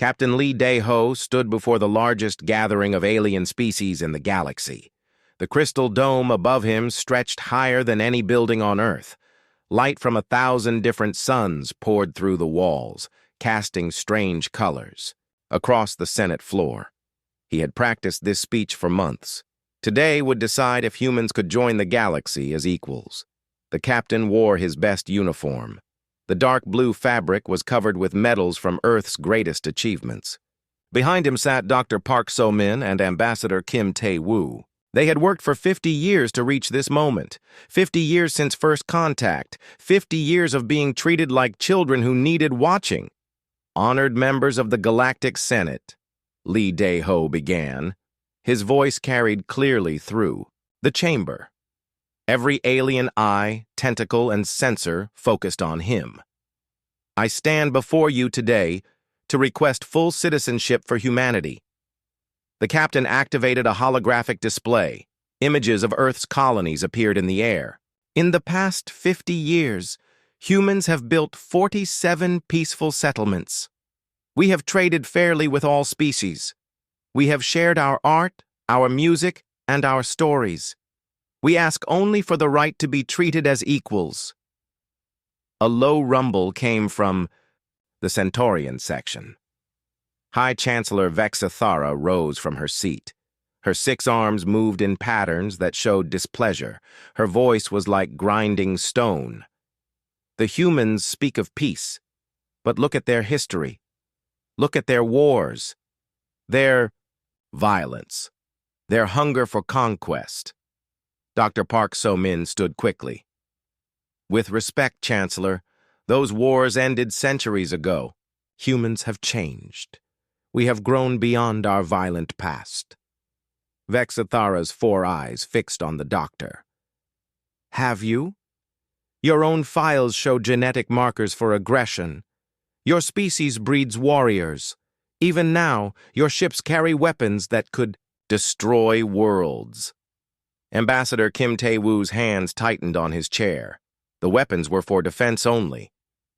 Captain Lee Dae-ho stood before the largest gathering of alien species in the galaxy. The crystal dome above him stretched higher than any building on Earth. Light from 1,000 different suns poured through the walls, casting strange colors. Across the Senate floor, he had practiced this speech for months. Today would decide if humans could join the galaxy as equals. The captain wore his best uniform. The dark blue fabric was covered with medals from Earth's greatest achievements. Behind him sat Dr. Park So-min and Ambassador Kim Tae-woo. They had worked for 50 years to reach this moment. 50 years since first contact. 50 years of being treated like children who needed watching. Honored members of the Galactic Senate, Lee Dae-ho began. His voice carried clearly through the chamber. Every alien eye, tentacle, and sensor focused on him. I stand before you today to request full citizenship for humanity. The captain activated a holographic display. Images of Earth's colonies appeared in the air. In the past 50 years, humans have built 47 peaceful settlements. We have traded fairly with all species. We have shared our art, our music, and our stories. We ask only for the right to be treated as equals. A low rumble came from the Centaurian section. High Chancellor Vexathara rose from her seat. Her 6 arms moved in patterns that showed displeasure. Her voice was like grinding stone. The humans speak of peace, but look at their history. Look at their wars, their violence, their hunger for conquest. Dr. Park So-min stood quickly. With respect, Chancellor, those wars ended centuries ago. Humans have changed. We have grown beyond our violent past. Vexathara's 4 eyes fixed on the doctor. Have you? Your own files show genetic markers for aggression. Your species breeds warriors. Even now, your ships carry weapons that could destroy worlds. Ambassador Kim Tae-woo's hands tightened on his chair. The weapons were for defense only.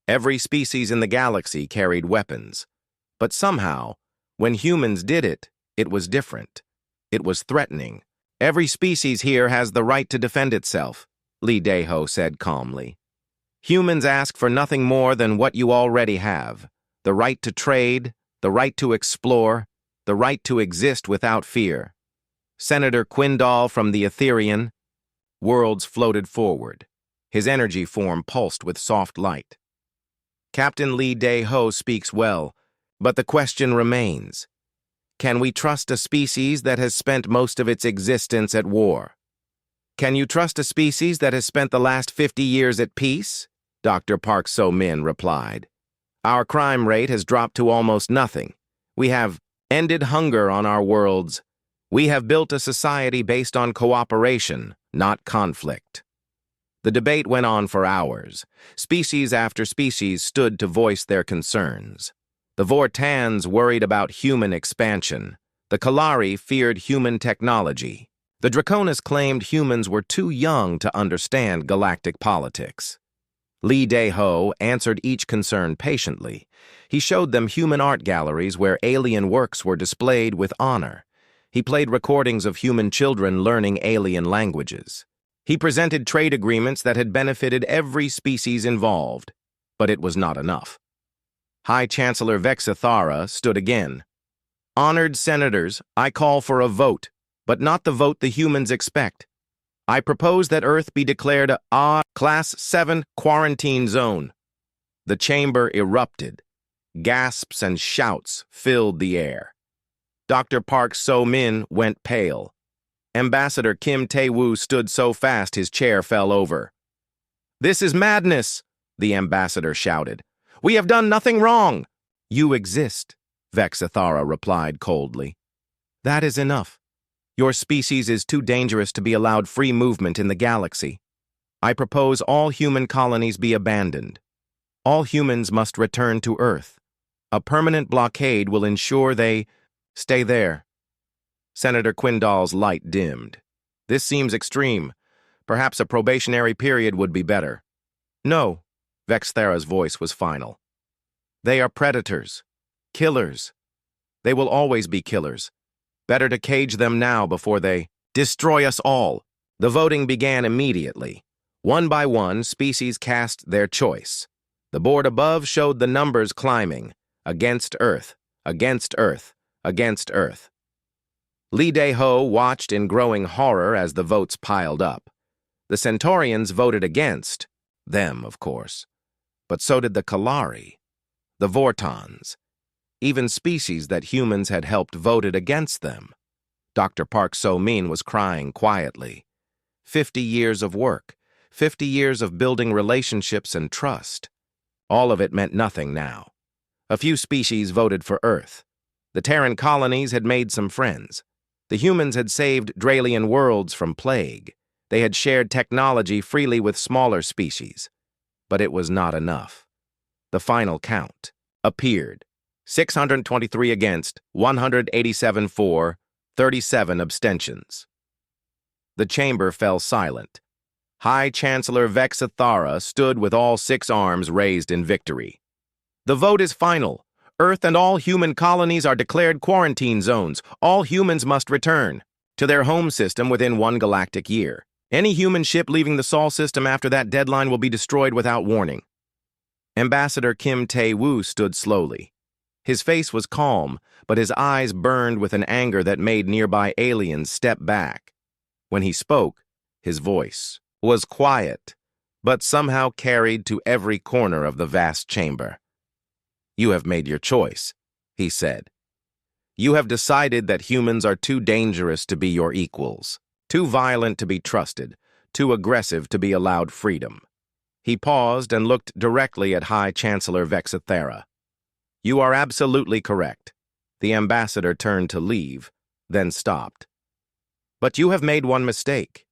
Every species in the galaxy carried weapons. But somehow, when humans did it, it was different. It was threatening. Every species here has the right to defend itself, Lee Dae-ho said calmly. Humans ask for nothing more than what you already have. The right to trade, the right to explore, the right to exist without fear. Senator Quindall from the Etherian. Worlds floated forward. His energy form pulsed with soft light. Captain Lee Dae-ho speaks well, but the question remains. Can we trust a species that has spent most of its existence at war? Can you trust a species that has spent the last 50 years at peace? Dr. Park So-min replied. Our crime rate has dropped to almost nothing. We have ended hunger on our worlds. We have built a society based on cooperation, not conflict. The debate went on for hours. Species after species stood to voice their concerns. The Vortans worried about human expansion. The Kalari feared human technology. The Draconis claimed humans were too young to understand galactic politics. Lee Dae-ho answered each concern patiently. He showed them human art galleries where alien works were displayed with honor. He played recordings of human children learning alien languages. He presented trade agreements that had benefited every species involved, but it was not enough. High Chancellor Vexathara stood again. Honored senators, I call for a vote, but not the vote the humans expect. I propose that Earth be declared a Class 7 quarantine zone. The chamber erupted. Gasps and shouts filled the air. Dr. Park So-min went pale. Ambassador Kim Tae-woo stood so fast his chair fell over. This is madness, the ambassador shouted. We have done nothing wrong. You exist, Vexathara replied coldly. That is enough. Your species is too dangerous to be allowed free movement in the galaxy. I propose all human colonies be abandoned. All humans must return to Earth. A permanent blockade will ensure they stay there. Senator Quindall's light dimmed. This seems extreme. Perhaps a probationary period would be better. No, Vexathara's voice was final. They are predators. Killers. They will always be killers. Better to cage them now before they destroy us all. The voting began immediately. One by one, species cast their choice. The board above showed the numbers climbing. Against Earth, against Earth, against Earth. Lee Dae-ho watched in growing horror as the votes piled up. The Centaurians voted against them, of course. But so did the Kalari, the Vortons. Even species that humans had helped voted against them. Dr. Park So-min was crying quietly. 50 years of work, 50 years of building relationships and trust. All of it meant nothing now. A few species voted for Earth. The Terran colonies had made some friends. The humans had saved Dralian worlds from plague. They had shared technology freely with smaller species. But it was not enough. The final count appeared. 623 against, 187 for, 37 abstentions. The chamber fell silent. High Chancellor Vexathara stood with all 6 arms raised in victory. The vote is final. Earth and all human colonies are declared quarantine zones. All humans must return to their home system within 1 galactic year. Any human ship leaving the Sol system after that deadline will be destroyed without warning. Ambassador Kim Tae-woo stood slowly. His face was calm, but his eyes burned with an anger that made nearby aliens step back. When he spoke, his voice was quiet, but somehow carried to every corner of the vast chamber. "You have made your choice," he said. "You have decided that humans are too dangerous to be your equals, too violent to be trusted, too aggressive to be allowed freedom." He paused and looked directly at High Chancellor Vexathara. "You are absolutely correct." The ambassador turned to leave, then stopped. "But you have made one mistake.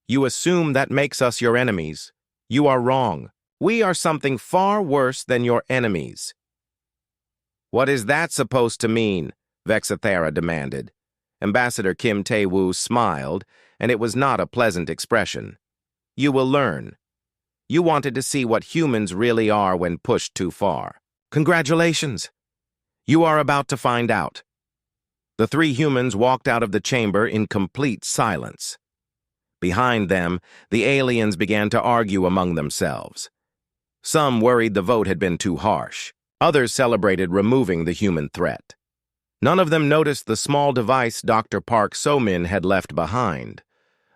You assume that makes us your enemies. You are wrong. We are something far worse than your enemies." "What is that supposed to mean?" Vexathara demanded. Ambassador Kim Tae-woo smiled, and it was not a pleasant expression. "You will learn. You wanted to see what humans really are when pushed too far. Congratulations! You are about to find out." The 3 humans walked out of the chamber in complete silence. Behind them, the aliens began to argue among themselves. Some worried the vote had been too harsh. Others celebrated removing the human threat. None of them noticed the small device Dr. Park So-min had left behind.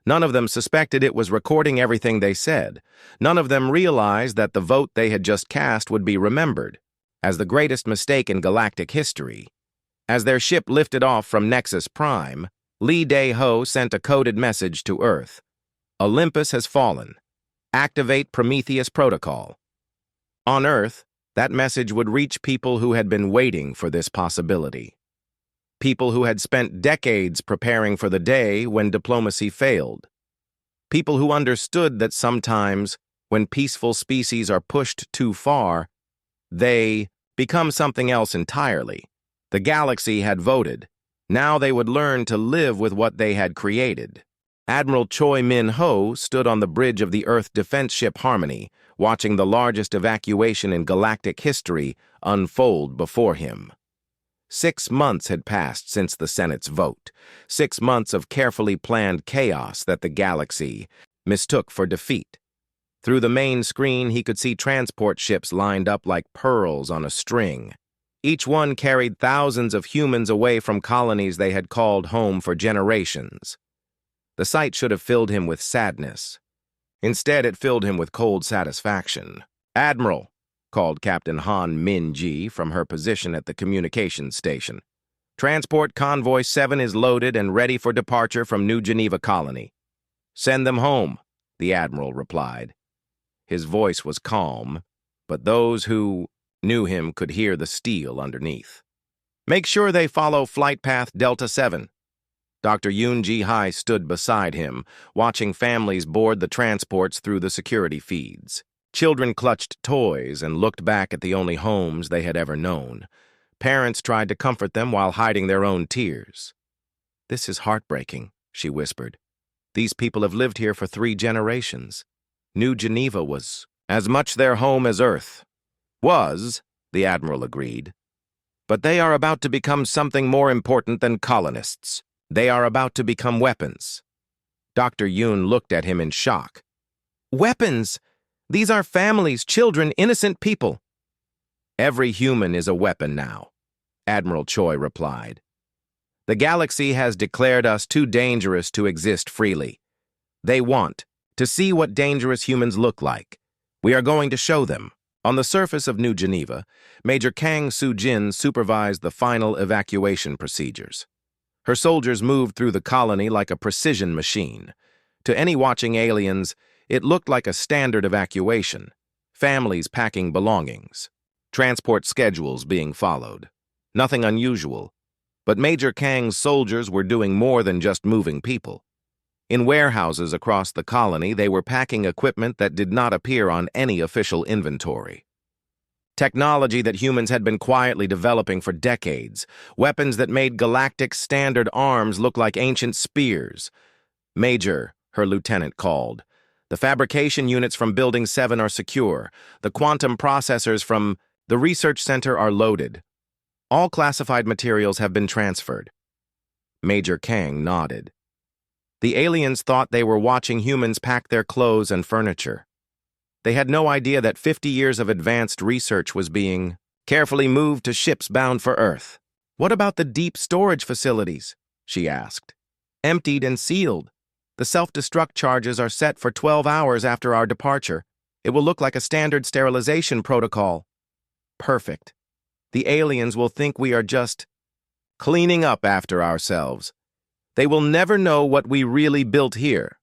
None of them suspected it was recording everything they said. None of them realized that the vote they had just cast would be remembered as the greatest mistake in galactic history. As their ship lifted off from Nexus Prime, Lee Dae-ho sent a coded message to Earth. "Olympus has fallen. Activate Prometheus Protocol." On Earth, that message would reach people who had been waiting for this possibility. People who had spent decades preparing for the day when diplomacy failed. People who understood that sometimes, when peaceful species are pushed too far, they become something else entirely. The galaxy had voted. Now they would learn to live with what they had created. Admiral Choi Min-ho stood on the bridge of the Earth defense ship Harmony, watching the largest evacuation in galactic history unfold before him. 6 months had passed since the Senate's vote. 6 months of carefully planned chaos that the galaxy mistook for defeat. Through the main screen, he could see transport ships lined up like pearls on a string. Each one carried thousands of humans away from colonies they had called home for generations. The sight should have filled him with sadness. Instead, it filled him with cold satisfaction. "Admiral," called Captain Han Min-ji from her position at the communications station. "Transport Convoy 7 is loaded and ready for departure from New Geneva Colony." "Send them home," the Admiral replied. His voice was calm, but those who knew him could hear the steel underneath. "Make sure they follow flight path Delta 7. Dr. Yoon Ji-hai stood beside him, watching families board the transports through the security feeds. Children clutched toys and looked back at the only homes they had ever known. Parents tried to comfort them while hiding their own tears. "This is heartbreaking," she whispered. "These people have lived here for 3 generations. New Geneva was as much their home as Earth." "Was," the Admiral agreed. But they are about to become something more important than colonists. They are about to become weapons. Dr. Yoon looked at him in shock. Weapons! These are families, children, innocent people. Every human is a weapon now, Admiral Choi replied. The galaxy has declared us too dangerous to exist freely. They want to see what dangerous humans look like. We are going to show them. On the surface of New Geneva, Major Kang Soo-jin supervised the final evacuation procedures. Her soldiers moved through the colony like a precision machine. To any watching aliens, it looked like a standard evacuation, families packing belongings, transport schedules being followed. Nothing unusual, but Major Kang's soldiers were doing more than just moving people. In warehouses across the colony, they were packing equipment that did not appear on any official inventory. Technology that humans had been quietly developing for decades, weapons that made galactic standard arms look like ancient spears. Major, her lieutenant called. The fabrication units from Building 7 are secure. The quantum processors from the research center are loaded. All classified materials have been transferred. Major Kang nodded. The aliens thought they were watching humans pack their clothes and furniture. They had no idea that 50 years of advanced research was being carefully moved to ships bound for Earth. What about the deep storage facilities? She asked. Emptied and sealed. The self-destruct charges are set for 12 hours after our departure. It will look like a standard sterilization protocol. Perfect. The aliens will think we are just cleaning up after ourselves. They will never know what we really built here.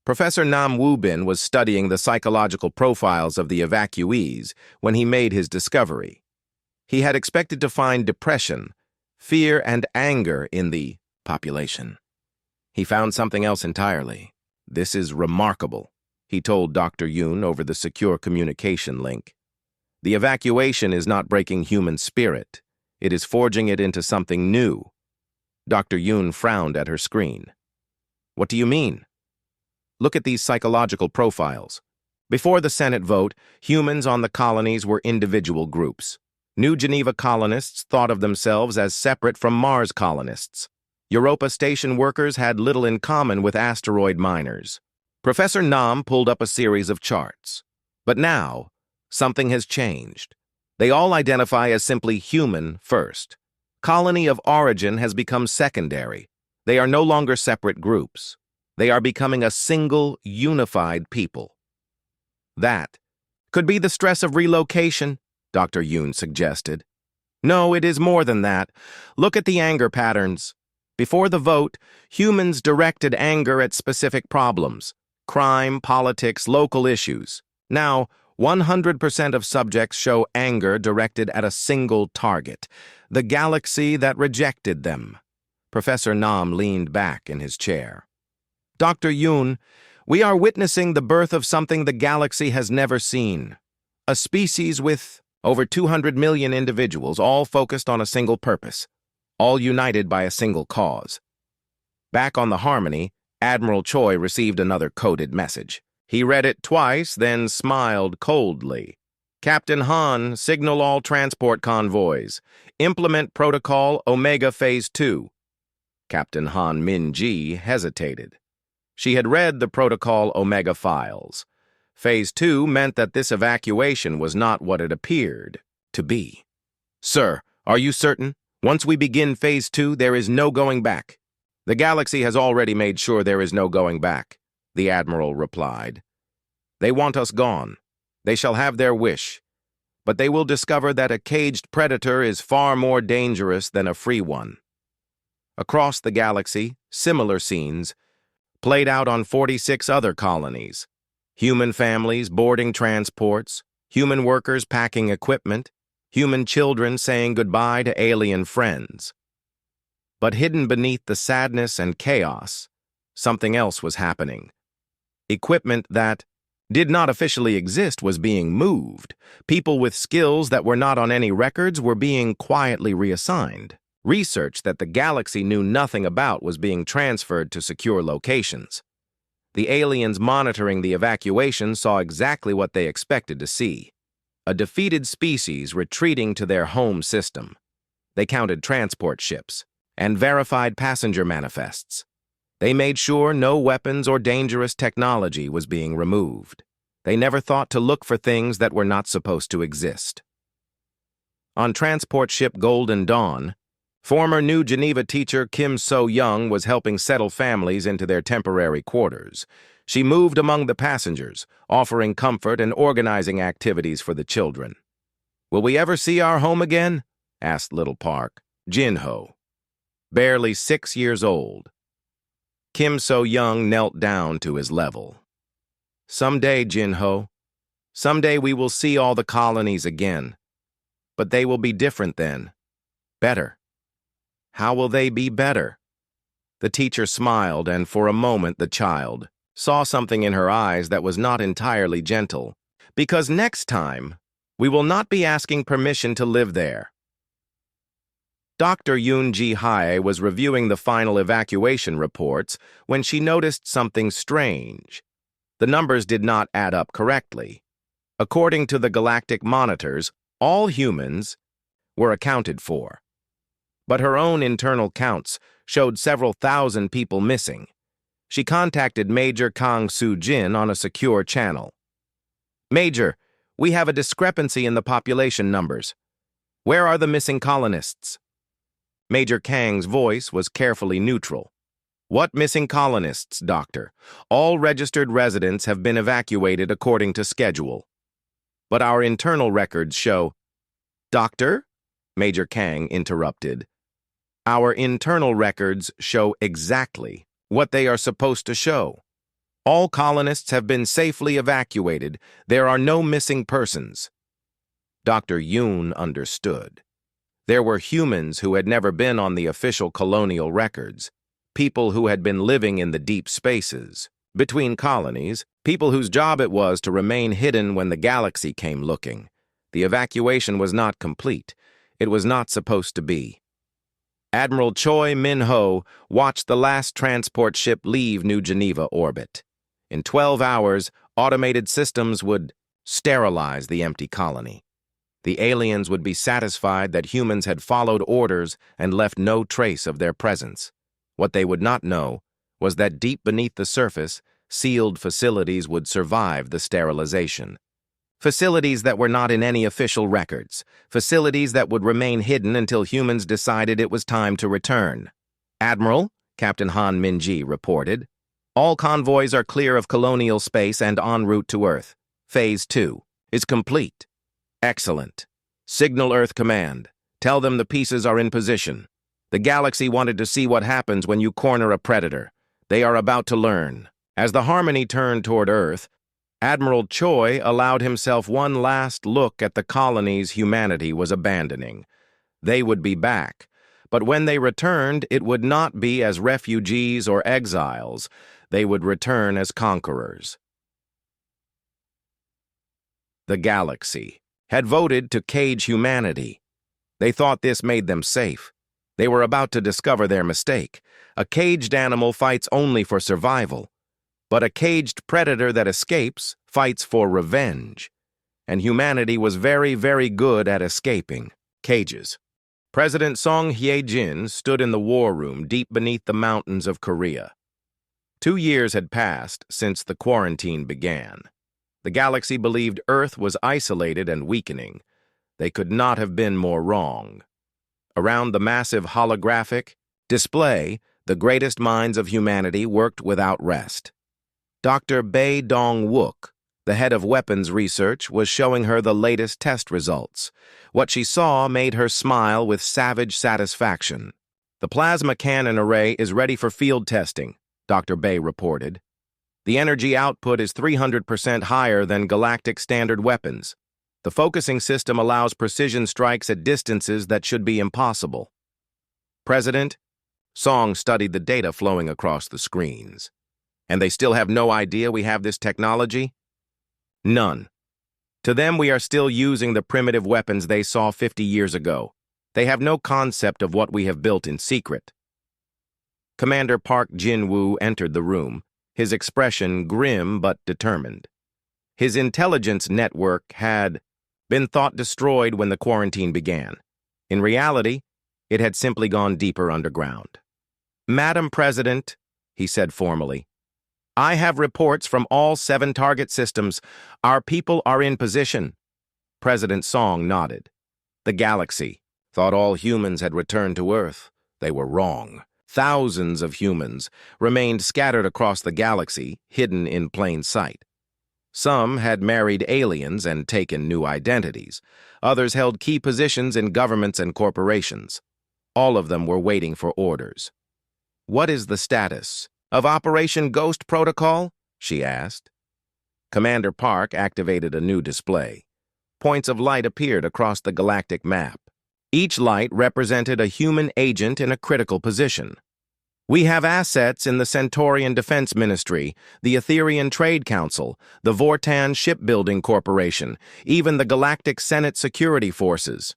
Professor Nam Woo-bin was studying the psychological profiles of the evacuees when he made his discovery. He had expected to find depression, fear, and anger in the population. He found something else entirely. This is remarkable, he told Dr. Yoon over the secure communication link. The evacuation is not breaking human spirit. It is forging it into something new. Dr. Yoon frowned at her screen. What do you mean? Look at these psychological profiles. Before the Senate vote, humans on the colonies were individual groups. New Geneva colonists thought of themselves as separate from Mars colonists. Europa Station workers had little in common with asteroid miners. Professor Nam pulled up a series of charts. But now, something has changed. They all identify as simply human first. Colony of origin has become secondary. They are no longer separate groups. They are becoming a single, unified people. That could be the stress of relocation, Dr. Yoon suggested. No, it is more than that. Look at the anger patterns. Before the vote, humans directed anger at specific problems: crime, politics, local issues. Now, 100% of subjects show anger directed at a single target, the galaxy that rejected them. Professor Nam leaned back in his chair. Dr. Yoon, we are witnessing the birth of something the galaxy has never seen. A species with over 200 million individuals, all focused on a single purpose, all united by a single cause. Back on the Harmony, Admiral Choi received another coded message. He read it twice, then smiled coldly. Captain Han, signal all transport convoys. Implement Protocol Omega Phase 2. Captain Han Min-ji hesitated. She had read the Protocol Omega files. Phase 2 meant that this evacuation was not what it appeared to be. Sir, are you certain? Once we begin Phase 2, there is no going back. The galaxy has already made sure there is no going back, the Admiral replied. They want us gone. They shall have their wish. But they will discover that a caged predator is far more dangerous than a free one. Across the galaxy, similar scenes played out on 46 other colonies. Human families boarding transports, human workers packing equipment, human children saying goodbye to alien friends. But hidden beneath the sadness and chaos, something else was happening. Equipment that did not officially exist was being moved. People with skills that were not on any records were being quietly reassigned. Research that the galaxy knew nothing about was being transferred to secure locations. The aliens monitoring the evacuation saw exactly what they expected to see: a defeated species retreating to their home system. They counted transport ships and verified passenger manifests. They made sure no weapons or dangerous technology was being removed. They never thought to look for things that were not supposed to exist. On transport ship Golden Dawn, former New Geneva teacher Kim So-young was helping settle families into their temporary quarters. She moved among the passengers, offering comfort and organizing activities for the children. "Will we ever see our home again?" asked little Park, Jin-ho, barely 6 years old. Kim So-young knelt down to his level. "Someday, Jin-ho, someday we will see all the colonies again. But they will be different then. Better." "How will they be better?" The teacher smiled, and for a moment the child saw something in her eyes that was not entirely gentle. "Because next time, we will not be asking permission to live there." Dr. Yoon Ji-hae was reviewing the final evacuation reports when she noticed something strange. The numbers did not add up correctly. According to the galactic monitors, all humans were accounted for. But her own internal counts showed several thousand people missing. She contacted Major Kang Soo-jin on a secure channel. "Major, we have a discrepancy in the population numbers. Where are the missing colonists?" Major Kang's voice was carefully neutral. "What missing colonists, Doctor? All registered residents have been evacuated according to schedule. But our internal records show—" "Doctor?" Major Kang interrupted. "Our internal records show exactly what they are supposed to show. All colonists have been safely evacuated. There are no missing persons." Dr. Yoon understood. There were humans who had never been on the official colonial records, people who had been living in the deep spaces, between colonies, people whose job it was to remain hidden when the galaxy came looking. The evacuation was not complete. It was not supposed to be. Admiral Choi Min-ho watched the last transport ship leave New Geneva orbit. In 12 hours, automated systems would sterilize the empty colony. The aliens would be satisfied that humans had followed orders and left no trace of their presence. What they would not know was that deep beneath the surface, sealed facilities would survive the sterilization. Facilities that were not in any official records. Facilities that would remain hidden until humans decided it was time to return. "Admiral," Captain Han Min-ji reported, "all convoys are clear of colonial space and en route to Earth. Phase 2 is complete." "Excellent. Signal Earth Command. Tell them the pieces are in position. The galaxy wanted to see what happens when you corner a predator. They are about to learn." As the Harmony turned toward Earth, Admiral Choi allowed himself one last look at the colonies humanity was abandoning. They would be back, but when they returned, it would not be as refugees or exiles. They would return as conquerors. The galaxy had voted to cage humanity. They thought this made them safe. They were about to discover their mistake. A caged animal fights only for survival, but a caged predator that escapes fights for revenge. And humanity was very, very good at escaping cages. President Song Hye-jin stood in the war room deep beneath the mountains of Korea. 2 years had passed since the quarantine began. The galaxy believed Earth was isolated and weakening. They could not have been more wrong. Around the massive holographic display, the greatest minds of humanity worked without rest. Dr. Bae Dong-wook, the head of weapons research, was showing her the latest test results. What she saw made her smile with savage satisfaction. "The plasma cannon array is ready for field testing," Dr. Bae reported. "The energy output is 300% higher than galactic standard weapons. The focusing system allows precision strikes at distances that should be impossible." "President," Song studied the data flowing across the screens. "And they still have no idea we have this technology?" "None. To them, we are still using the primitive weapons they saw 50 years ago. They have no concept of what we have built in secret." Commander Park Jin-woo entered the room, his expression grim but determined. His intelligence network had been thought destroyed when the quarantine began. In reality, It had simply gone deeper underground. "Madam President," he said formally, "I have reports from all 7 target systems. Our people are in position." President Song nodded. The galaxy thought all humans had returned to Earth. They were wrong. Thousands of humans remained scattered across the galaxy, hidden in plain sight. Some had married aliens and taken new identities. Others held key positions in governments and corporations. All of them were waiting for orders. "What is the status of Operation Ghost Protocol?" she asked. Commander Park activated a new display. Points of light appeared across the galactic map. Each light represented a human agent in a critical position. "We have assets in the Centaurian Defense Ministry, the Etherian Trade Council, the Vortan Shipbuilding Corporation, even the Galactic Senate Security Forces.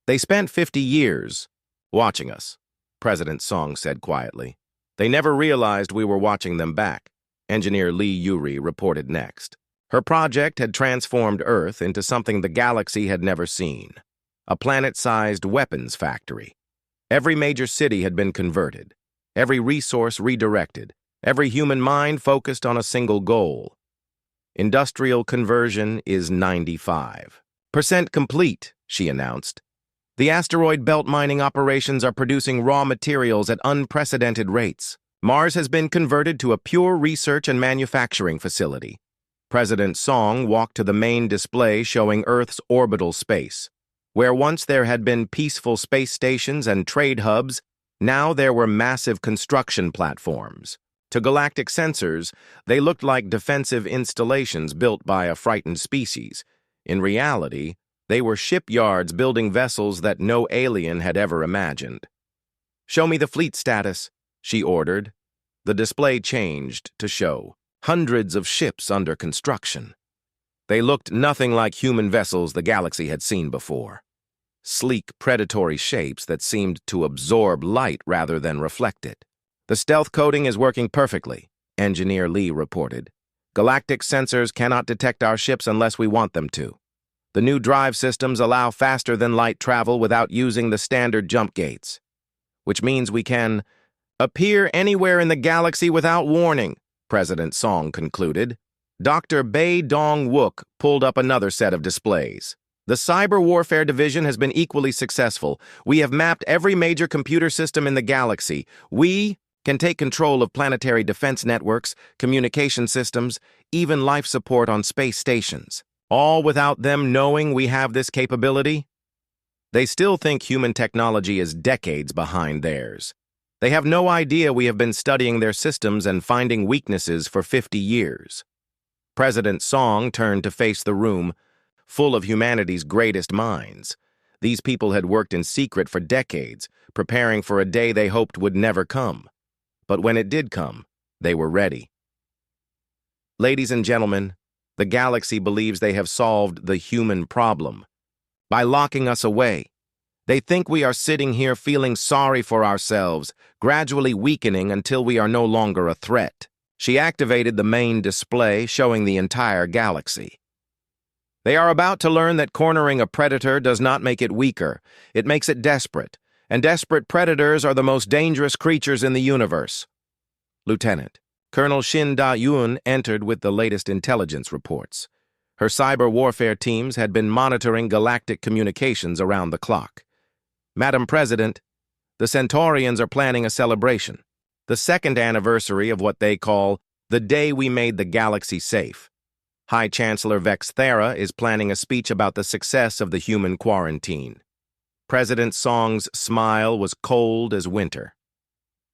They spent 50 years watching us," President Song said quietly. "They never realized we were watching them back," Engineer Lee Yuri reported next. Her project had transformed Earth into something the galaxy had never seen, a planet-sized weapons factory. Every major city had been converted, every resource redirected, every human mind focused on a single goal. Industrial conversion is 95% complete, she announced. The asteroid belt mining operations are producing raw materials at unprecedented rates. Mars has been converted to a pure research and manufacturing facility. President Song walked to the main display showing Earth's orbital space. Where once there had been peaceful space stations and trade hubs, now there were massive construction platforms. To galactic sensors, they looked like defensive installations built by a frightened species. In reality, they were shipyards building vessels that no alien had ever imagined. "Show me the fleet status," she ordered. The display changed to show hundreds of ships under construction. They looked nothing like human vessels the galaxy had seen before. Sleek, predatory shapes that seemed to absorb light rather than reflect it. "The stealth coding is working perfectly," Engineer Lee reported. "Galactic sensors cannot detect our ships unless we want them to. The new drive systems allow faster-than-light travel without using the standard jump gates, which means we can appear anywhere in the galaxy without warning," President Song concluded. Dr. Bae Dong-wook pulled up another set of displays. "The Cyber Warfare Division has been equally successful. We have mapped every major computer system in the galaxy. We can take control of planetary defense networks, communication systems, even life support on space stations. All without them knowing we have this capability." They still think human technology is decades behind theirs. They have no idea we have been studying their systems and finding weaknesses for 50 years. President Song turned to face the room, full of humanity's greatest minds. These people had worked in secret for decades, preparing for a day they hoped would never come. But when it did come, they were ready. "Ladies and gentlemen, the galaxy believes they have solved the human problem by locking us away. They think we are sitting here feeling sorry for ourselves, gradually weakening until we are no longer a threat." She activated the main display, showing the entire galaxy. "They are about to learn that cornering a predator does not make it weaker. It makes it desperate, and desperate predators are the most dangerous creatures in the universe." Lieutenant Colonel Shin Da-yoon entered with the latest intelligence reports. Her cyber warfare teams had been monitoring galactic communications around the clock. "Madam President, the Centaurians are planning a celebration, the 2nd anniversary of what they call the day we made the galaxy safe. High Chancellor Vex Thera is planning a speech about the success of the human quarantine." President Song's smile was cold as winter.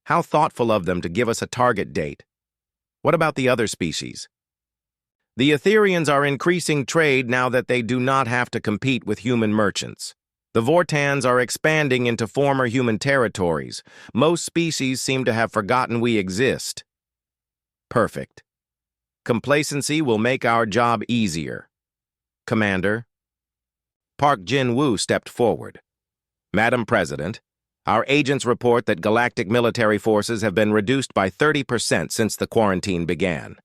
"How thoughtful of them to give us a target date. What about the other species?" "The Etherians are increasing trade now that they do not have to compete with human merchants. The Vortans are expanding into former human territories. Most species seem to have forgotten we exist." "Perfect. Complacency will make our job easier." "Commander." Park Jin-woo stepped forward. "Madam President, our agents report that galactic military forces have been reduced by 30% since the quarantine began.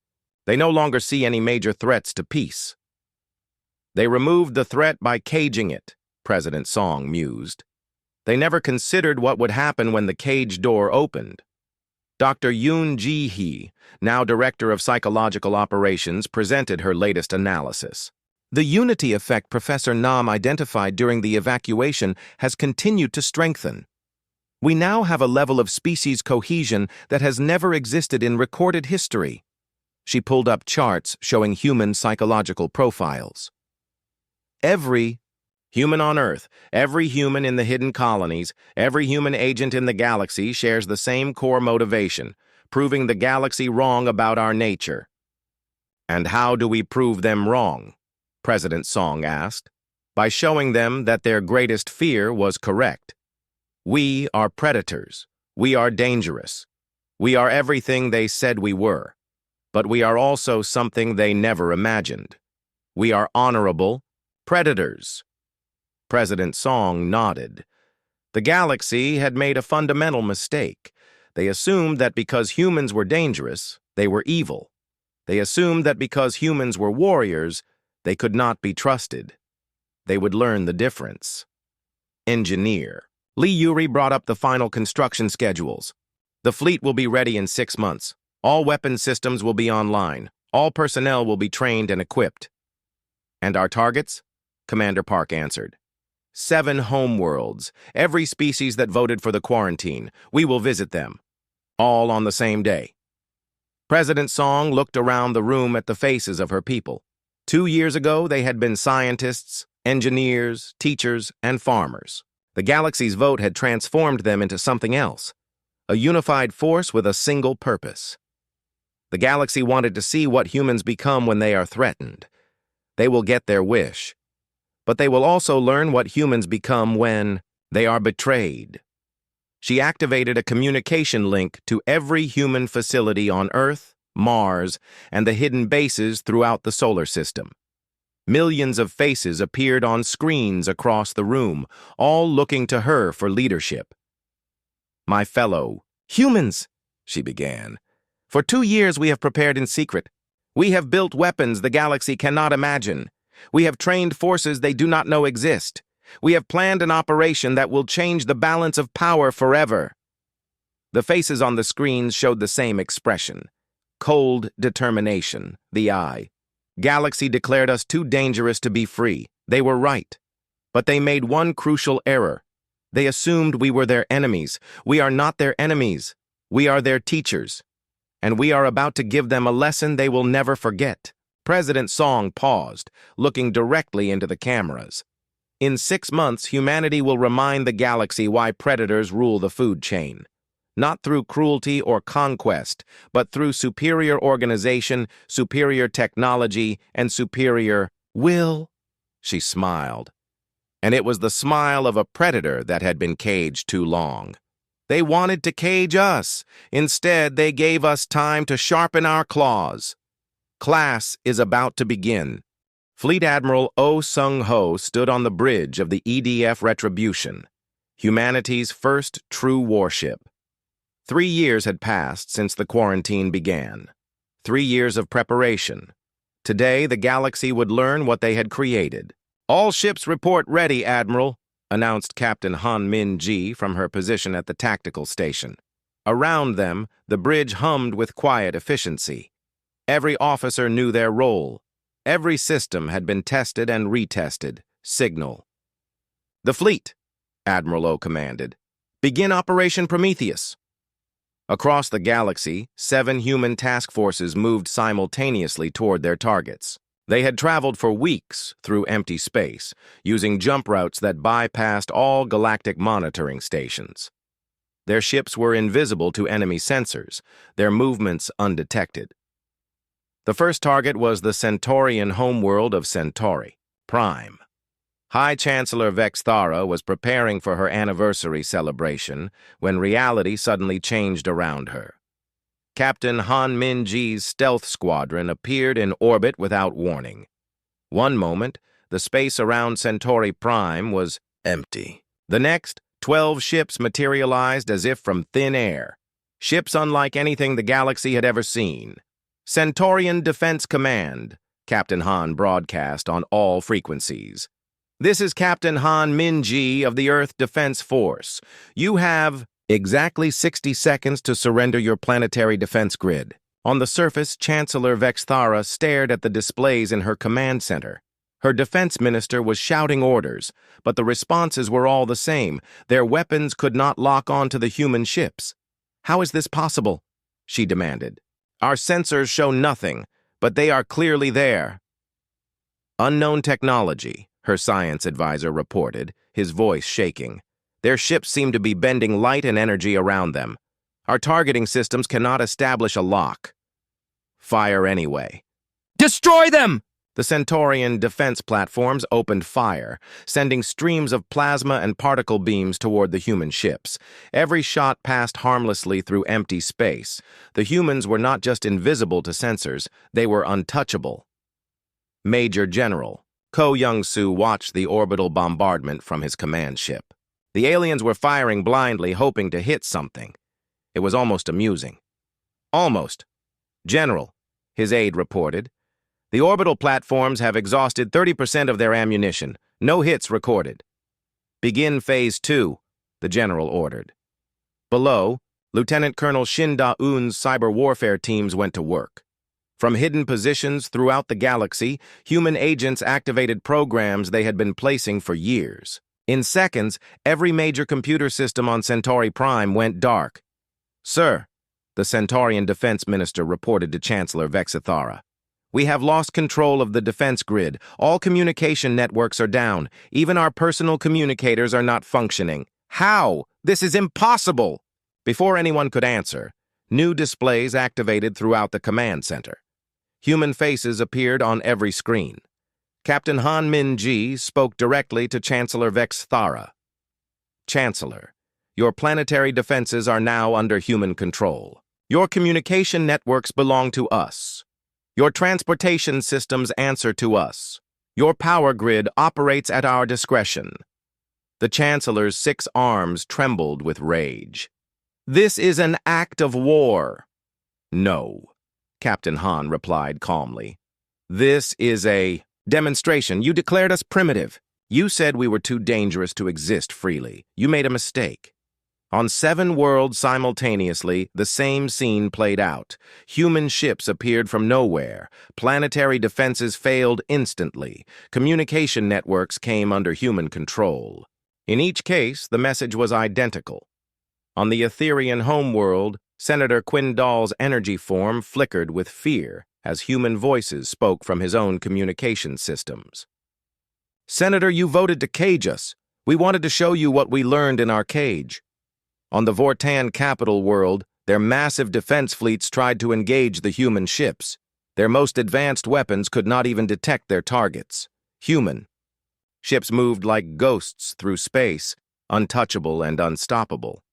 They no longer see any major threats to peace." "They removed the threat by caging it," President Song mused. They never considered what would happen when the cage door opened. Dr. Yoon Ji-hee, now Director of Psychological Operations, presented her latest analysis. The unity effect Professor Nam identified during the evacuation has continued to strengthen. We now have a level of species cohesion that has never existed in recorded history. She pulled up charts showing human psychological profiles. Every human on Earth, every human in the hidden colonies, every human agent in the galaxy shares the same core motivation, proving the galaxy wrong about our nature. And how do we prove them wrong? President Song asked. By showing them that their greatest fear was correct. We are predators. We are dangerous. We are everything they said we were. But we are also something they never imagined. We are honorable predators. President Song nodded. The galaxy had made a fundamental mistake. They assumed that because humans were dangerous, they were evil. They assumed that because humans were warriors, they could not be trusted. They would learn the difference. Engineer. Lee Yuri brought up the final construction schedules. The fleet will be ready in 6 months. All weapon systems will be online. All personnel will be trained and equipped. And our targets? Commander Park answered. 7 homeworlds, every species that voted for the quarantine. We will visit them. All on the same day. President Song looked around the room at the faces of her people. 2 years ago, they had been scientists, engineers, teachers, and farmers. The galaxy's vote had transformed them into something else, a unified force with a single purpose. The galaxy wanted to see what humans become when they are threatened. They will get their wish. But they will also learn what humans become when they are betrayed. She activated a communication link to every human facility on Earth, Mars, and the hidden bases throughout the solar system. Millions of faces appeared on screens across the room, all looking to her for leadership. My fellow humans, she began. For 2 years we have prepared in secret. We have built weapons the galaxy cannot imagine. We have trained forces they do not know exist. We have planned an operation that will change the balance of power forever. The faces on the screens showed the same expression. Cold determination, the eye. Galaxy declared us too dangerous to be free. They were right. But they made one crucial error. They assumed we were their enemies. We are not their enemies. We are their teachers. And we are about to give them a lesson they will never forget. President Song paused, looking directly into the cameras. In 6 months, humanity will remind the galaxy why predators rule the food chain. Not through cruelty or conquest, but through superior organization, superior technology, and superior will. She smiled. And it was the smile of a predator that had been caged too long. They wanted to cage us. Instead, they gave us time to sharpen our claws. Class is about to begin. Fleet Admiral Oh Sung-ho stood on the bridge of the EDF Retribution, humanity's first true warship. 3 years had passed since the quarantine began. 3 years of preparation. Today, the galaxy would learn what they had created. All ships report ready, Admiral, announced Captain Han Min-ji from her position at the tactical station. Around them, the bridge hummed with quiet efficiency. Every officer knew their role. Every system had been tested and retested. Signal. The fleet, Admiral O commanded. Begin Operation Prometheus. Across the galaxy, 7 human task forces moved simultaneously toward their targets. They had traveled for weeks through empty space, using jump routes that bypassed all galactic monitoring stations. Their ships were invisible to enemy sensors, their movements undetected. The first target was the Centaurian homeworld of Centauri, Prime. High Chancellor Vexthara was preparing for her anniversary celebration when reality suddenly changed around her. Captain Han Min-ji's stealth squadron appeared in orbit without warning. One moment, the space around Centauri Prime was empty. The next, 12 ships materialized as if from thin air. Ships unlike anything the galaxy had ever seen. Centaurian Defense Command, Captain Han broadcast on all frequencies. This is Captain Han Min-ji of the Earth Defense Force. You have exactly 60 seconds to surrender your planetary defense grid. On the surface, Chancellor Vexthara stared at the displays in her command center. Her defense minister was shouting orders, but the responses were all the same. Their weapons could not lock onto the human ships. "How is this possible?" she demanded. "Our sensors show nothing, but they are clearly there." "Unknown technology," her science advisor reported, his voice shaking. "Their ships seem to be bending light and energy around them. Our targeting systems cannot establish a lock." "Fire anyway." Destroy them! The Centaurian defense platforms opened fire, sending streams of plasma and particle beams toward the human ships. Every shot passed harmlessly through empty space. The humans were not just invisible to sensors, they were untouchable. Major General Ko Young-soo watched the orbital bombardment from his command ship. The aliens were firing blindly, hoping to hit something. It was almost amusing. "Almost. General," his aide reported, "the orbital platforms have exhausted 30% of their ammunition. No hits recorded." "Begin Phase 2, the general ordered. Below, Lieutenant Colonel Shin Da-eun's cyber warfare teams went to work. From hidden positions throughout the galaxy, human agents activated programs they had been placing for years. In seconds, every major computer system on Centauri Prime went dark. "Sir," the Centaurian defense minister reported to Chancellor Vexthara, "we have lost control of the defense grid. All communication networks are down. Even our personal communicators are not functioning." "How? This is impossible!" Before anyone could answer, new displays activated throughout the command center. Human faces appeared on every screen. Captain Han Min-ji spoke directly to Chancellor Vexthara. "Chancellor, your planetary defenses are now under human control. Your communication networks belong to us. Your transportation systems answer to us. Your power grid operates at our discretion." The Chancellor's 6 arms trembled with rage. "This is an act of war." "No," Captain Han replied calmly. "This is a demonstration. You declared us primitive. You said we were too dangerous to exist freely. You made a mistake." On 7 worlds simultaneously, the same scene played out. Human ships appeared from nowhere. Planetary defenses failed instantly. Communication networks came under human control. In each case, the message was identical. On the Etherian homeworld, Senator Quindal's energy form flickered with fear as human voices spoke from his own communication systems. "Senator, you voted to cage us. We wanted to show you what we learned in our cage." On the Vortan capital world, their massive defense fleets tried to engage the human ships. Their most advanced weapons could not even detect their targets. Human. Ships moved like ghosts through space, untouchable and unstoppable.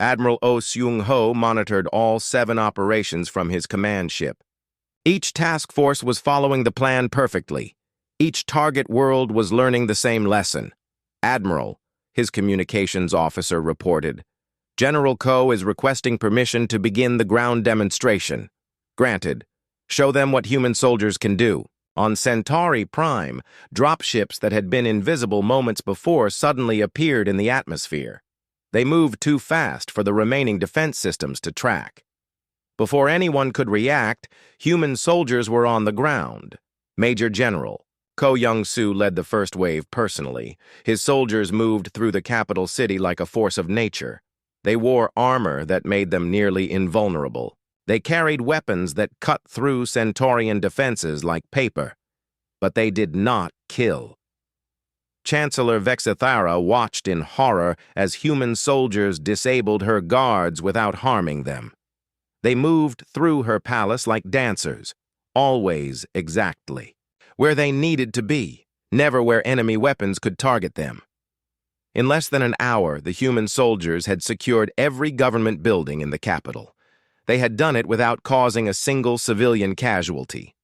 Admiral Oh Seung-ho monitored all 7 operations from his command ship. Each task force was following the plan perfectly. Each target world was learning the same lesson. "Admiral," his communications officer reported, "General Ko is requesting permission to begin the ground demonstration." "Granted. Show them what human soldiers can do." On Centauri Prime, dropships that had been invisible moments before suddenly appeared in the atmosphere. They moved too fast for the remaining defense systems to track. Before anyone could react, human soldiers were on the ground. Major General Ko Young-soo led the first wave personally. His soldiers moved through the capital city like a force of nature. They wore armor that made them nearly invulnerable. They carried weapons that cut through Centaurian defenses like paper. But they did not kill. Chancellor Vexthara watched in horror as human soldiers disabled her guards without harming them. They moved through her palace like dancers, always exactly, where they needed to be, never where enemy weapons could target them. In less than an hour, the human soldiers had secured every government building in the capital. They had done it without causing a single civilian casualty,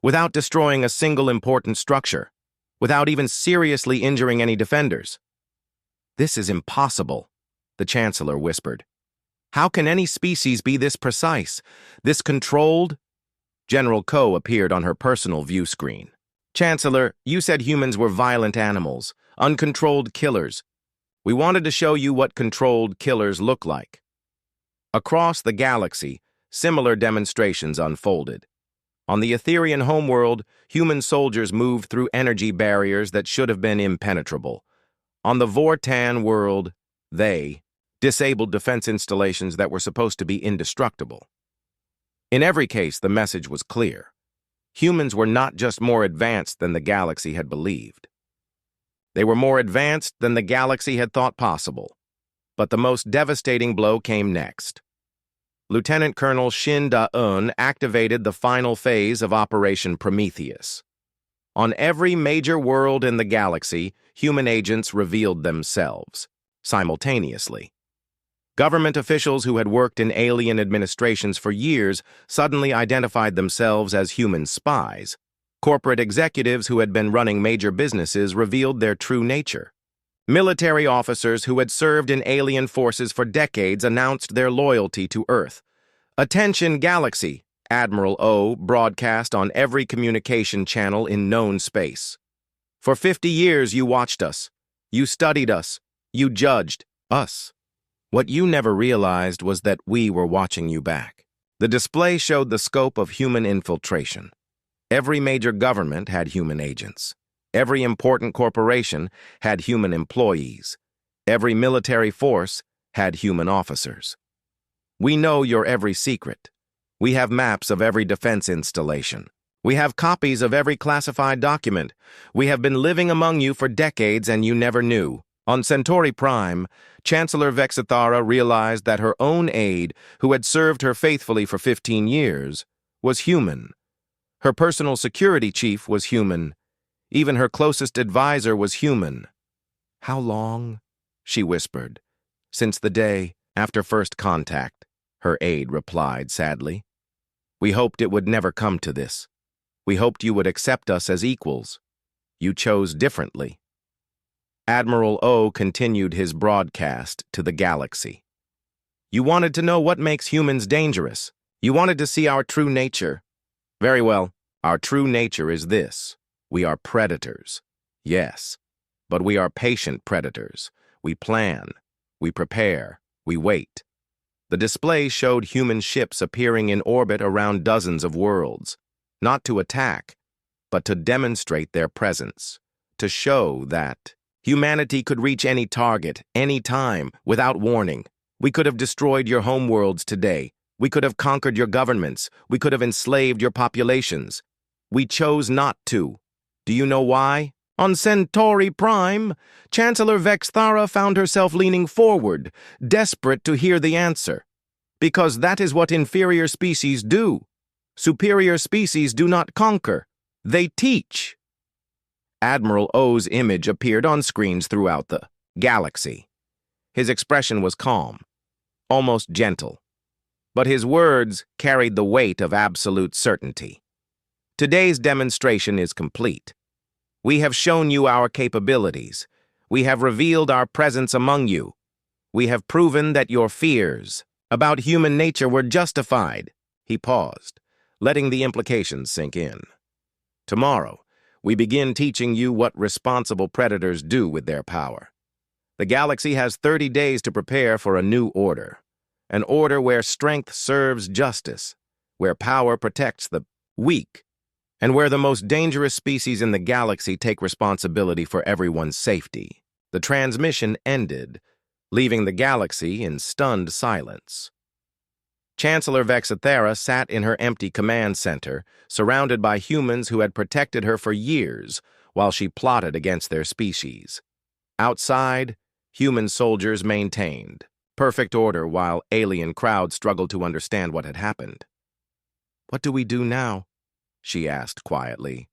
without destroying a single important structure, without even seriously injuring any defenders. "This is impossible," the Chancellor whispered. "How can any species be this precise, this controlled?" General Ko appeared on her personal view screen. Chancellor, you said humans were violent animals, uncontrolled killers. We wanted to show you what controlled killers look like. Across the galaxy, similar demonstrations unfolded. On the Etherian homeworld, human soldiers moved through energy barriers that should have been impenetrable. On the Vortan world, they disabled defense installations that were supposed to be indestructible. In every case, the message was clear. Humans were not just more advanced than the galaxy had believed. They were more advanced than the galaxy had thought possible. But the most devastating blow came next. Lieutenant Colonel Shin Da-eun activated the final phase of Operation Prometheus. On every major world in the galaxy, human agents revealed themselves, simultaneously. Government officials who had worked in alien administrations for years suddenly identified themselves as human spies. Corporate executives who had been running major businesses revealed their true nature. Military officers who had served in alien forces for decades announced their loyalty to Earth. "Attention, Galaxy," Admiral O broadcast on every communication channel in known space. "For 50 years you watched us. You studied us. You judged us. What you never realized was that we were watching you back." The display showed the scope of human infiltration. Every major government had human agents. Every important corporation had human employees. Every military force had human officers. We know your every secret. We have maps of every defense installation. We have copies of every classified document. We have been living among you for decades and you never knew. On Centauri Prime, Chancellor Vexithara realized that her own aide, who had served her faithfully for 15 years, was human. Her personal security chief was human. Even her closest advisor was human. "How long?" she whispered. "Since the day after first contact," her aide replied sadly. "We hoped it would never come to this. We hoped you would accept us as equals. You chose differently." Admiral O continued his broadcast to the galaxy. "You wanted to know what makes humans dangerous. You wanted to see our true nature. Very well, our true nature is this. We are predators. Yes, but we are patient predators. We plan, we prepare, we wait." The display showed human ships appearing in orbit around dozens of worlds, not to attack, but to demonstrate their presence, to show that humanity could reach any target, any time, without warning. We could have destroyed your homeworlds today. We could have conquered your governments. We could have enslaved your populations. We chose not to. Do you know why? On Centauri Prime, Chancellor Vexithara found herself leaning forward, desperate to hear the answer. Because that is what inferior species do. Superior species do not conquer. They teach. Admiral O's image appeared on screens throughout the galaxy. His expression was calm, almost gentle, but his words carried the weight of absolute certainty. Today's demonstration is complete. We have shown you our capabilities. We have revealed our presence among you. We have proven that your fears about human nature were justified. He paused, letting the implications sink in. Tomorrow, we begin teaching you what responsible predators do with their power. The galaxy has 30 days to prepare for a new order. An order where strength serves justice, where power protects the weak, and where the most dangerous species in the galaxy take responsibility for everyone's safety. The transmission ended, leaving the galaxy in stunned silence. Chancellor Vexithara sat in her empty command center, surrounded by humans who had protected her for years while she plotted against their species. Outside, human soldiers maintained perfect order while alien crowds struggled to understand what had happened. "What do we do now?" she asked quietly.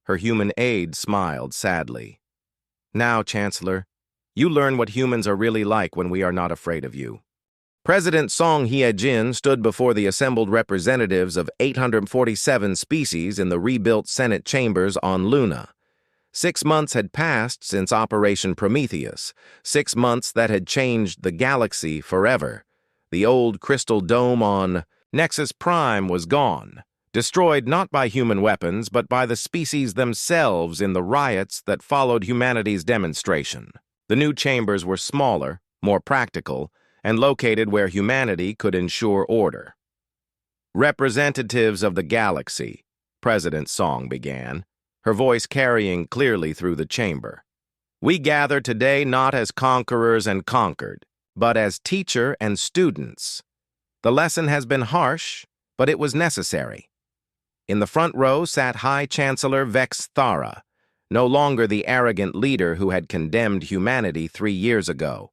Her human aide smiled sadly. "Now, Chancellor, you learn what humans are really like when we are not afraid of you." President Song Hye-jin stood before the assembled representatives of 847 species in the rebuilt Senate chambers on Luna. 6 months had passed since Operation Prometheus, 6 months that had changed the galaxy forever. The old crystal dome on Nexus Prime was gone. destroyed not by human weapons but by the species themselves in the riots that followed humanity's demonstration. The new chambers were smaller, more practical, and located where humanity could ensure order. "Representatives of the galaxy," President Song began, her voice carrying clearly through the chamber. "We gather today not as conquerors and conquered, but as teacher and students. The lesson has been harsh, but it was necessary." In the front row sat High Chancellor Vex Thara, no longer the arrogant leader who had condemned humanity 3 years ago.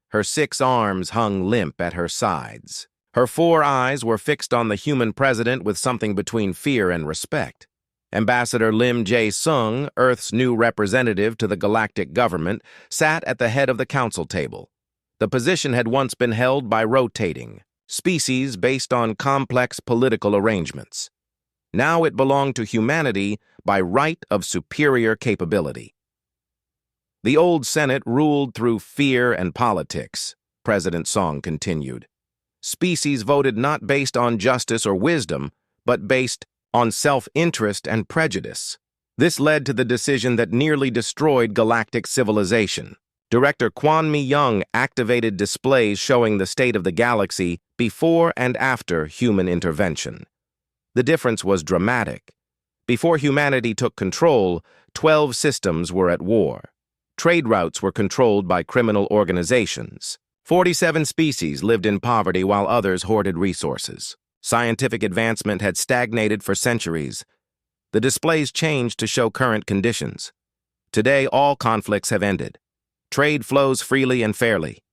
Her 6 arms hung limp at her sides. Her 4 eyes were fixed on the human president with something between fear and respect. Ambassador Lim Jae-sung, Earth's new representative to the galactic government, sat at the head of the council table. The position had once been held by rotating species based on complex political arrangements. Now it belonged to humanity by right of superior capability. "The old Senate ruled through fear and politics," President Song continued. "Species voted not based on justice or wisdom, but based on self-interest and prejudice. This led to the decision that nearly destroyed galactic civilization. Director Kwon Mi-young activated displays showing the state of the galaxy before and after human intervention. The difference was dramatic. Before humanity took control, 12 systems were at war. Trade routes were controlled by criminal organizations. 47 species lived in poverty while others hoarded resources. Scientific advancement had stagnated for centuries. The displays changed to show current conditions. Today, all conflicts have ended. Trade flows freely and fairly.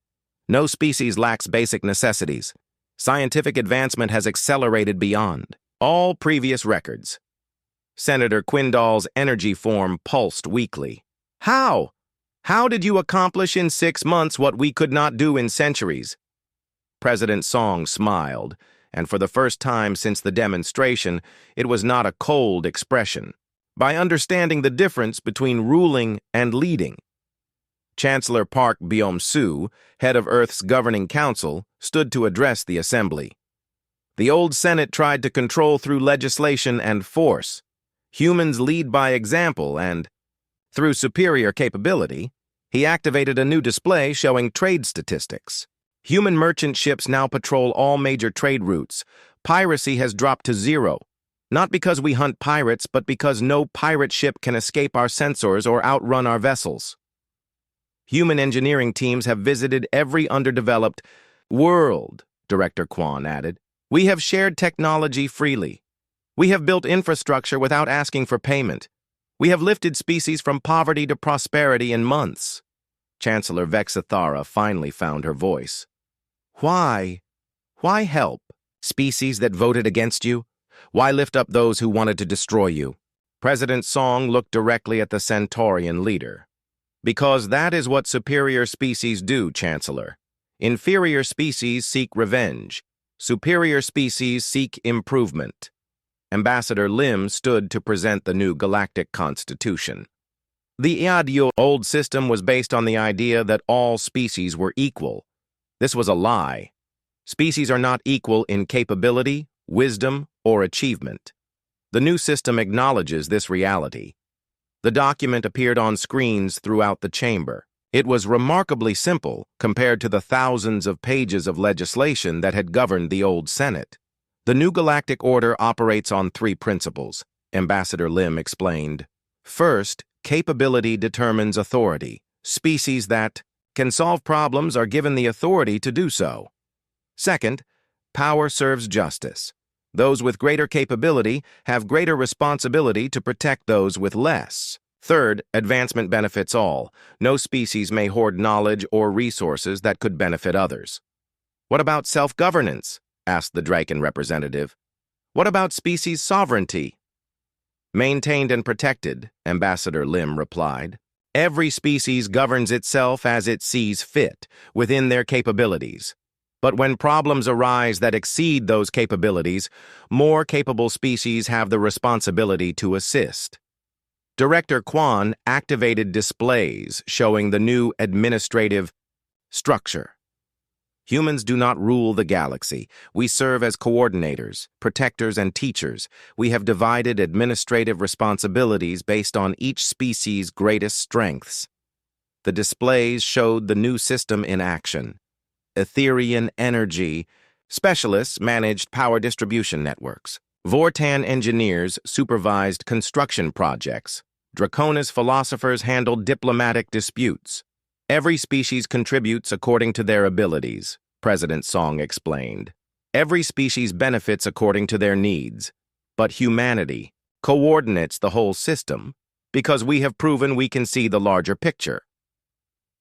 No species lacks basic necessities. Scientific advancement has accelerated beyond all previous records. Senator Quindal's energy form pulsed weakly. "How? How did you accomplish in 6 months what we could not do in centuries?" President Song smiled, and for the first time since the demonstration, it was not a cold expression. "By understanding the difference between ruling and leading." Chancellor Park Byom-soo, head of Earth's governing council, stood to address the assembly. "The old Senate tried to control through legislation and force. Humans lead by example and, through superior capability, he activated a new display showing trade statistics. Human merchant ships now patrol all major trade routes. Piracy has dropped to 0. Not because we hunt pirates, but because no pirate ship can escape our sensors or outrun our vessels. Human engineering teams have visited every underdeveloped world," Director Kwon added. "We have shared technology freely. We have built infrastructure without asking for payment. We have lifted species from poverty to prosperity in months." Chancellor Vexathara finally found her voice. "Why? Why help species that voted against you? Why lift up those who wanted to destroy you?" President Song looked directly at the Centaurian leader. "Because that is what superior species do, Chancellor. Inferior species seek revenge. Superior species seek improvement." Ambassador Lim stood to present the new galactic constitution. The old system was based on the idea that all species were equal. This was a lie. Species are not equal in capability, wisdom, or achievement. The new system acknowledges this reality. The document appeared on screens throughout the chamber. It was remarkably simple compared to the thousands of pages of legislation that had governed the old Senate. "The new galactic order operates on 3 principles," Ambassador Lim explained. "First, capability determines authority. Species that can solve problems are given the authority to do so. Second, power serves justice. Those with greater capability have greater responsibility to protect those with less. Third, advancement benefits all. No species may hoard knowledge or resources that could benefit others." "What about self-governance?" asked the Draken representative. "What about species sovereignty?" "Maintained and protected," Ambassador Lim replied. "Every species governs itself as it sees fit, within their capabilities. But when problems arise that exceed those capabilities, more capable species have the responsibility to assist." Director Kwon activated displays showing the new administrative structure. Humans do not rule the galaxy. We serve as coordinators, protectors, and teachers. We have divided administrative responsibilities based on each species' greatest strengths. The displays showed the new system in action. Etherian energy specialists managed power distribution networks. Vortan engineers supervised construction projects. Draconis philosophers handled diplomatic disputes. Every species contributes according to their abilities, President Song explained. Every species benefits according to their needs. But humanity coordinates the whole system because we have proven we can see the larger picture.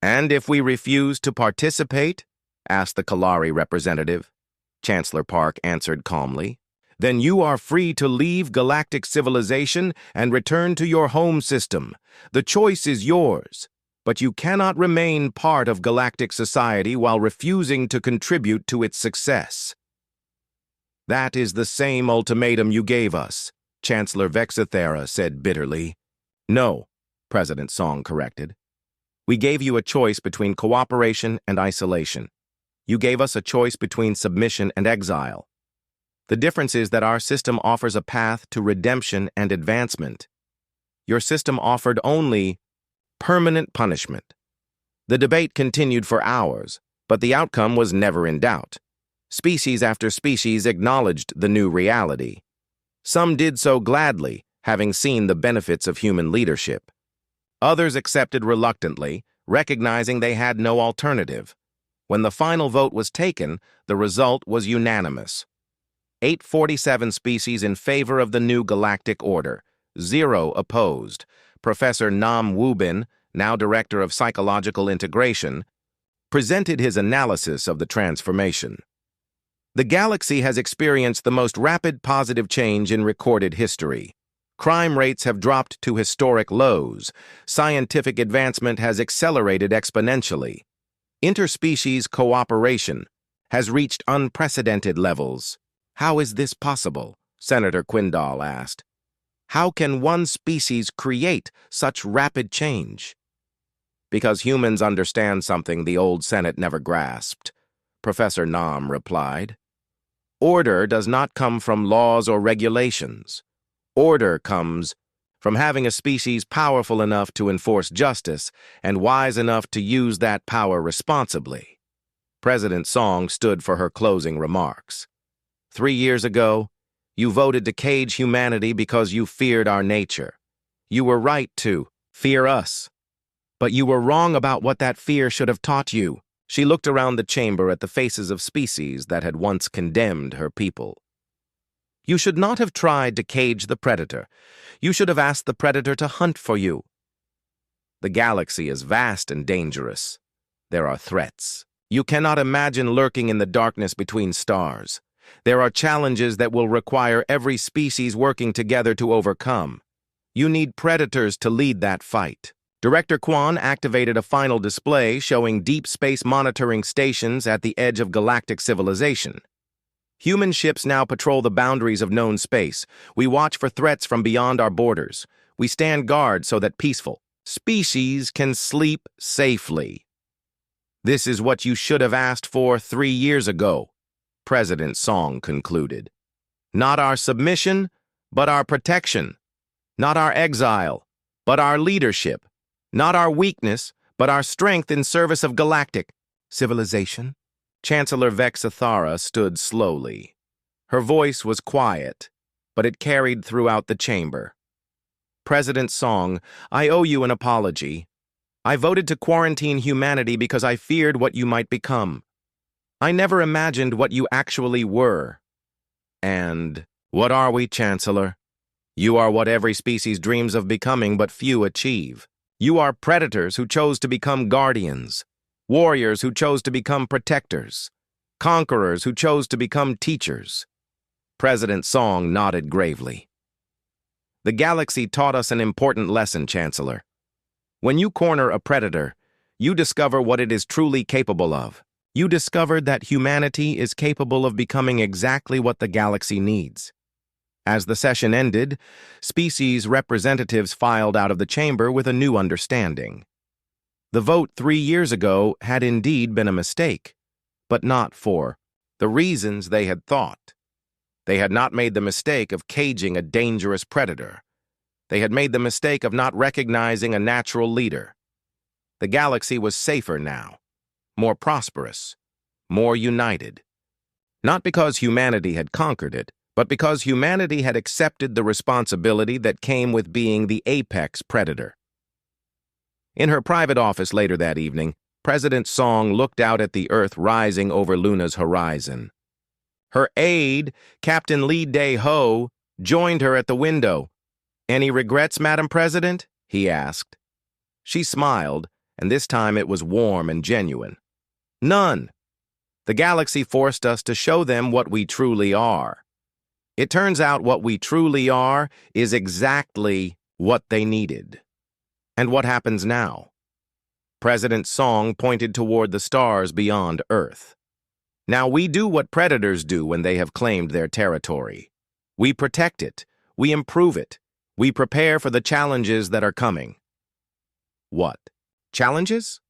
And if we refuse to participate, asked the Kalari representative. Chancellor Park answered calmly. Then you are free to leave galactic civilization and return to your home system. The choice is yours. But you cannot remain part of galactic society while refusing to contribute to its success. That is the same ultimatum you gave us, Chancellor Vexathera said bitterly. No, President Song corrected. We gave you a choice between cooperation and isolation. You gave us a choice between submission and exile. The difference is that our system offers a path to redemption and advancement. Your system offered only permanent punishment. The debate continued for hours, but the outcome was never in doubt. Species after species acknowledged the new reality. Some did so gladly, having seen the benefits of human leadership. Others accepted reluctantly, recognizing they had no alternative. When the final vote was taken, the result was unanimous. 847 species in favor of the new galactic order, 0 opposed. Professor Nam Wubin, now Director of Psychological Integration, presented his analysis of the transformation. The galaxy has experienced the most rapid positive change in recorded history. Crime rates have dropped to historic lows. Scientific advancement has accelerated exponentially. Interspecies cooperation has reached unprecedented levels. How is this possible? Senator Quindal asked. How can one species create such rapid change? Because humans understand something the old Senate never grasped, Professor Nam replied. Order does not come from laws or regulations. Order comes from having a species powerful enough to enforce justice and wise enough to use that power responsibly. President Song stood for her closing remarks. 3 years ago, you voted to cage humanity because you feared our nature. You were right to fear us. But you were wrong about what that fear should have taught you. She looked around the chamber at the faces of species that had once condemned her people. You should not have tried to cage the predator. You should have asked the predator to hunt for you. The galaxy is vast and dangerous. There are threats. You cannot imagine lurking in the darkness between stars. There are challenges that will require every species working together to overcome. You need predators to lead that fight. Director Kwan activated a final display showing deep space monitoring stations at the edge of galactic civilization. Human ships now patrol the boundaries of known space. We watch for threats from beyond our borders. We stand guard so that peaceful species can sleep safely. This is what you should have asked for 3 years ago, President Song concluded. Not our submission, but our protection. Not our exile, but our leadership. Not our weakness, but our strength in service of galactic civilization. Chancellor Vexathara stood slowly. Her voice was quiet, but it carried throughout the chamber. President Song, I owe you an apology. I voted to quarantine humanity because I feared what you might become. I never imagined what you actually were. And what are we, Chancellor? You are what every species dreams of becoming, but few achieve. You are predators who chose to become guardians, warriors who chose to become protectors, conquerors who chose to become teachers. President Song nodded gravely. The galaxy taught us an important lesson, Chancellor. When you corner a predator, you discover what it is truly capable of. You discovered that humanity is capable of becoming exactly what the galaxy needs. As the session ended, species representatives filed out of the chamber with a new understanding. The vote 3 years ago had indeed been a mistake, but not for the reasons they had thought. They had not made the mistake of caging a dangerous predator. They had made the mistake of not recognizing a natural leader. The galaxy was safer now, more prosperous, more united. Not because humanity had conquered it, but because humanity had accepted the responsibility that came with being the apex predator. In her private office later that evening, President Song looked out at the Earth rising over Luna's horizon. Her aide, Captain Lee Dae-ho, joined her at the window. "Any regrets, Madam President?" he asked. She smiled, and this time it was warm and genuine. "None. The galaxy forced us to show them what we truly are. It turns out what we truly are is exactly what they needed." "And what happens now?" President Song pointed toward the stars beyond Earth. "Now we do what predators do when they have claimed their territory. We protect it, we improve it, we prepare for the challenges that are coming." "What? Challenges?"